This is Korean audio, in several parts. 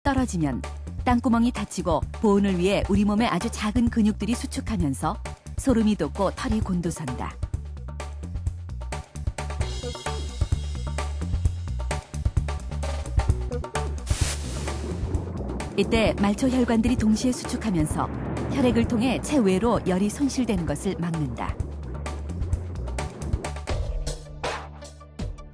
떨어지면 땅구멍이 닫히고 보온을 위해 우리 몸의 아주 작은 근육들이 수축하면서 소름이 돋고 털이 곤두선다. 이때 말초 혈관들이 동시에 수축하면서 혈액을 통해 체외로 열이 손실되는 것을 막는다.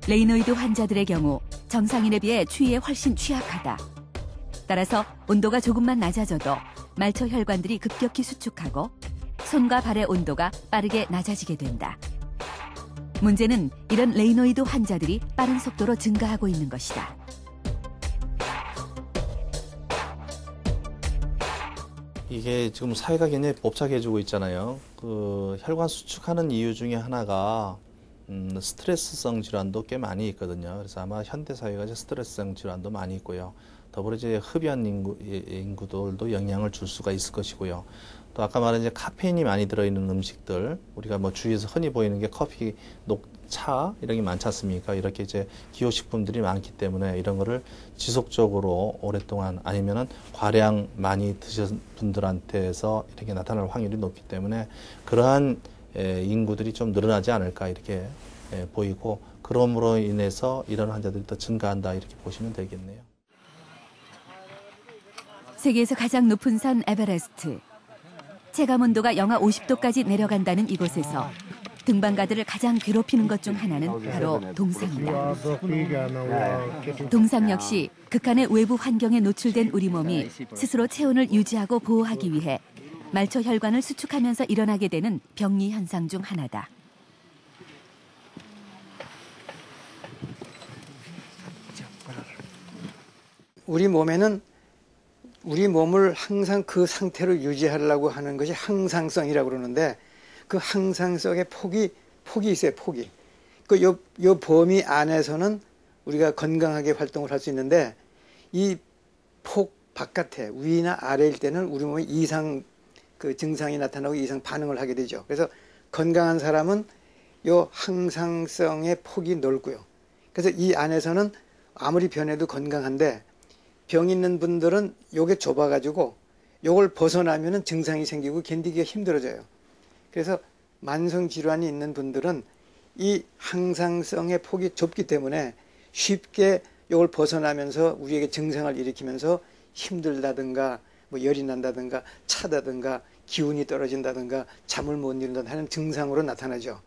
레이노이드 환자들의 경우 정상인에 비해 추위에 훨씬 취약하다. 따라서 온도가 조금만 낮아져도 말초 혈관들이 급격히 수축하고 손과 발의 온도가 빠르게 낮아지게 된다. 문제는 이런 레이노이드 환자들이 빠른 속도로 증가하고 있는 것이다. 이게 지금 사회가 굉장히 복잡해지고 있잖아요. 혈관 수축하는 이유 중에 하나가 스트레스성 질환도 꽤 많이 있거든요. 그래서 아마 현대 사회가 이제 스트레스성 질환도 많이 있고요. 더불어 이제 흡연 인구들도 영향을 줄 수가 있을 것이고요. 또 아까 말한 이제 카페인이 많이 들어있는 음식들, 우리가 뭐 주위에서 흔히 보이는 게 커피, 녹차 이런 게 많지 않습니까? 이렇게 이제 기호식품들이 많기 때문에 이런 거를 지속적으로 오랫동안 아니면은 과량 많이 드신 분들한테서 이렇게 나타날 확률이 높기 때문에 그러한 인구들이 좀 늘어나지 않을까 이렇게 보이고, 그러므로 인해서 이런 환자들이 더 증가한다 이렇게 보시면 되겠네요. 세계에서 가장 높은 산 에베레스트. 체감 온도가 영하 50도까지 내려간다는 이곳에서 등반가들을 가장 괴롭히는 것 중 하나는 바로 동상이다. 동상 역시 극한의 외부 환경에 노출된 우리 몸이 스스로 체온을 유지하고 보호하기 위해 말초 혈관을 수축하면서 일어나게 되는 병리 현상 중 하나다. 우리 몸에는 우리 몸을 항상 그 상태로 유지하려고 하는 것이 항상성이라고 그러는데, 그 항상성의 폭이 있어요, 폭이. 요 범위 안에서는 우리가 건강하게 활동을 할 수 있는데, 이 폭 바깥에 위나 아래일 때는 우리 몸에 이상 증상이 나타나고 이상 반응을 하게 되죠. 그래서 건강한 사람은 요 항상성의 폭이 넓고요. 그래서 이 안에서는 아무리 변해도 건강한데, 병 있는 분들은 요게 좁아가지고 요걸 벗어나면은 증상이 생기고 견디기가 힘들어져요. 그래서 만성 질환이 있는 분들은 이 항상성의 폭이 좁기 때문에 쉽게 요걸 벗어나면서 우리에게 증상을 일으키면서 힘들다든가 뭐 열이 난다든가 차다든가 기운이 떨어진다든가 잠을 못 이룬다든가 하는 증상으로 나타나죠.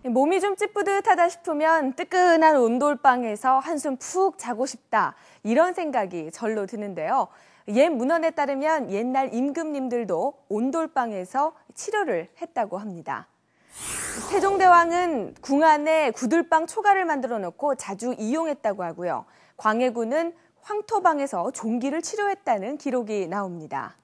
몸이 좀 찌뿌듯하다 싶으면 뜨끈한 온돌방에서 한숨 푹 자고 싶다, 이런 생각이 절로 드는데요. 옛 문헌에 따르면 옛날 임금님들도 온돌방에서 치료를 했다고 합니다. 세종대왕은 궁 안에 구들방 초가를 만들어 놓고 자주 이용했다고 하고요. 광해군은 황토방에서 종기를 치료했다는 기록이 나옵니다.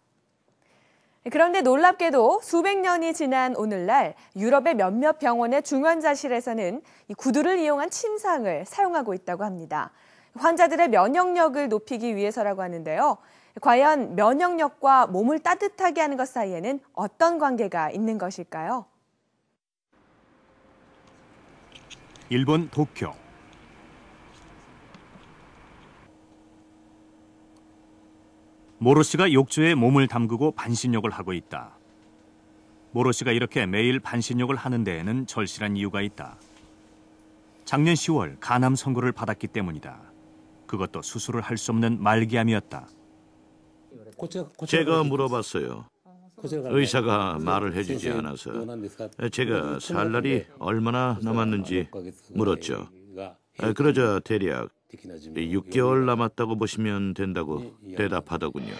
그런데 놀랍게도 수백 년이 지난 오늘날 유럽의 몇몇 병원의 중환자실에서는 이 구두를 이용한 침상을 사용하고 있다고 합니다. 환자들의 면역력을 높이기 위해서라고 하는데요. 과연 면역력과 몸을 따뜻하게 하는 것 사이에는 어떤 관계가 있는 것일까요? 일본 도쿄. 모로 씨가 욕조에 몸을 담그고 반신욕을 하고 있다. 모로 씨가 이렇게 매일 반신욕을 하는 데에는 절실한 이유가 있다. 작년 10월 간암 선고를 받았기 때문이다. 그것도 수술을 할 수 없는 말기암이었다. 제가 물어봤어요. 의사가 말을 해주지 않아서 제가 살 날이 얼마나 남았는지 물었죠. 그러자 대략 6개월 남았다고 보시면 된다고 대답하더군요.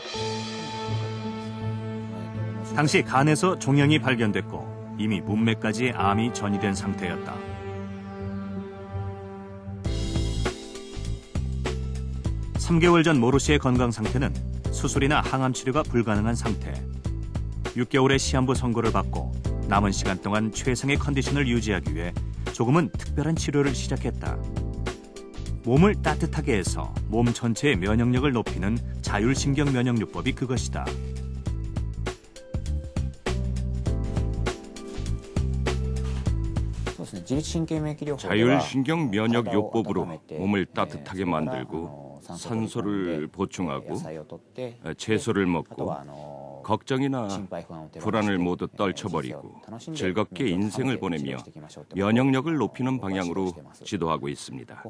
당시 간에서 종양이 발견됐고 이미 문맥까지 암이 전이된 상태였다. (3개월) 전 모로 씨의 건강 상태는 수술이나 항암 치료가 불가능한 상태. 6개월의 시한부 선고를 받고 남은 시간 동안 최상의 컨디션을 유지하기 위해 조금은 특별한 치료를 시작했다. 몸을 따뜻하게 해서 몸 전체의 면역력을 높이는 자율신경 면역요법이 그것이다. 자율신경 면역 요법으로 몸을 따뜻하게 만들고 산소를 보충하고 채소를 먹고 걱정이나 불안을 모두 떨쳐버리고 즐겁게 인생을 보내며 면역력을 높이는 방향으로 지도하고 있습니다.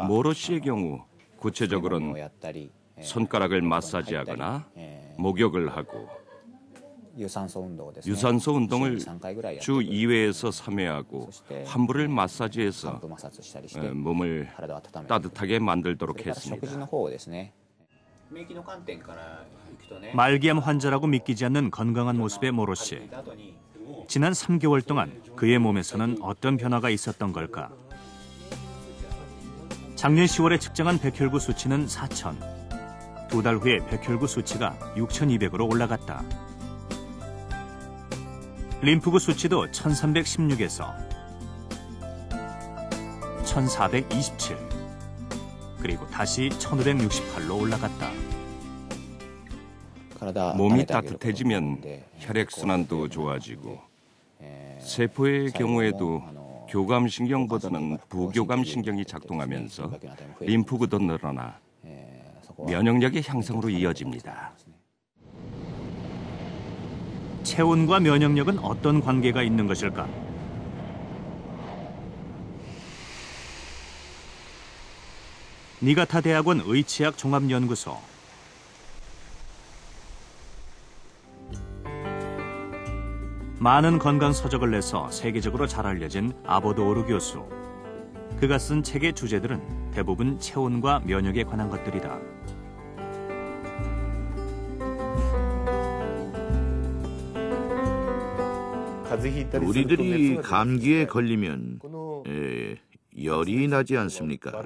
모로 씨의 경우 구체적으로는 손가락을 마사지하거나 목욕을 하고 유산소 운동을 주 2회에서 3회 하고 환부를 마사지해서 몸을 따뜻하게 만들도록 했습니다. 말기암 환자라고 믿기지 않는 건강한 모습의 모로 씨. 지난 3개월 동안 그의 몸에서는 어떤 변화가 있었던 걸까? 작년 10월에 측정한 백혈구 수치는 4,000. 2달 후에 백혈구 수치가 6,200으로 올라갔다. 림프구 수치도 1316에서 1427, 그리고 다시 1568로 올라갔다. 몸이 따뜻해지면 혈액순환도 좋아지고 세포의 경우에도 교감신경보다는 부교감신경이 작동하면서 림프구도 늘어나 면역력의 향상으로 이어집니다. 체온과 면역력은 어떤 관계가 있는 것일까? 니가타 대학원 의치학 종합연구소. 많은 건강 서적을 내서 세계적으로 잘 알려진 아보드 오르 교수. 그가 쓴 책의 주제들은 대부분 체온과 면역에 관한 것들이다. 우리들이 감기에 걸리면 열이 나지 않습니까?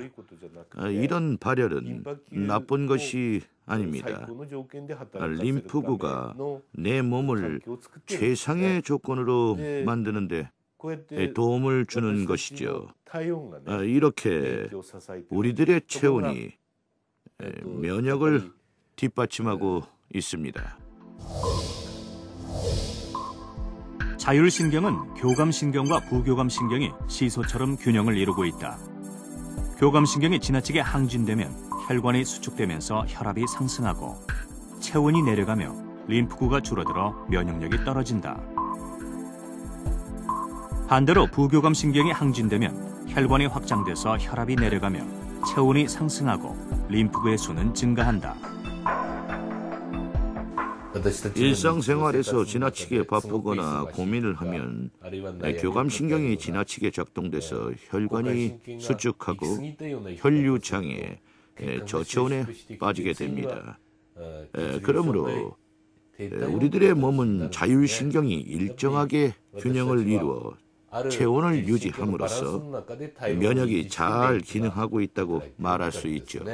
이런 발열은 나쁜 것이 아닙니다. 림프구가 내 몸을 최상의 조건으로 만드는데 도움을 주는 것이죠. 이렇게 우리들의 체온이 면역을 뒷받침하고 있습니다. 자율신경은 교감신경과 부교감신경이 시소처럼 균형을 이루고 있다. 교감신경이 지나치게 항진되면 혈관이 수축되면서 혈압이 상승하고 체온이 내려가며 림프구가 줄어들어 면역력이 떨어진다. 반대로 부교감신경이 항진되면 혈관이 확장돼서 혈압이 내려가며 체온이 상승하고 림프구의 수는 증가한다. 일상생활에서 지나치게 바쁘거나 고민을 하면 교감신경이 지나치게 작동돼서 혈관이 수축하고 혈류장애, 저체온에 빠지게 됩니다. 그러므로 우리들의 몸은 자율신경이 일정하게 균형을 이루어 체온을 유지함으로써 면역이 잘 기능하고 있다고 말할 수 있죠.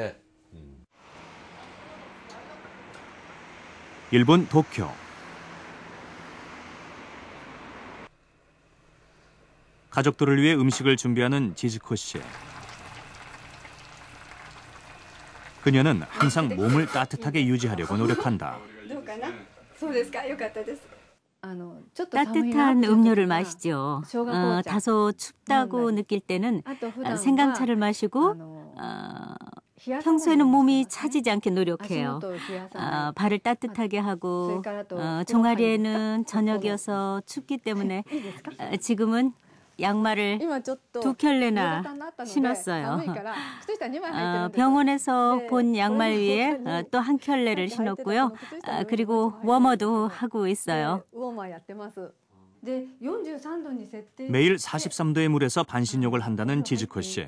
일본 도쿄. 가족들을 위해 음식을 준비하는 지즈코 씨. 그녀는 항상 몸을 따뜻하게 유지하려고 노력한다. 따뜻한 음료를 마시죠. 다소 춥다고 느낄 때는 생강차를 마시고 평소에는 몸이 차지지 않게 노력해요. 발을 따뜻하게 하고 종아리에는 저녁이어서 춥기 때문에 지금은 양말을 2켤레나 신었어요. 병원에서 본 양말 위에 또 1켤레를 신었고요. 그리고 워머도 하고 있어요. 매일 43도의 물에서 반신욕을 한다는 지즈코 씨.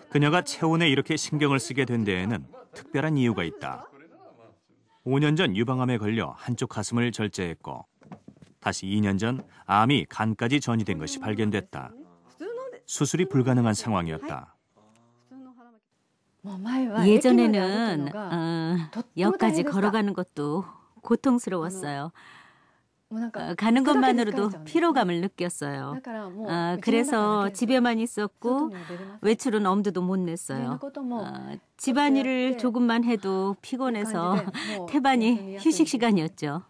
그녀가 체온에 이렇게 신경을 쓰게 된 데에는 특별한 이유가 있다. 5년 전 유방암에 걸려 한쪽 가슴을 절제했고 다시 2년 전 암이 간까지 전이된 것이 발견됐다. 수술이 불가능한 상황이었다. 예전에는 역까지 걸어가는 것도 고통스러웠어요. 가는 것만으로도 피로감을 느꼈어요. 그래서 집에만 있었고 외출은 엄두도 못 냈어요. 집안일을 조금만 해도 피곤해서 태반이 휴식 시간이었죠.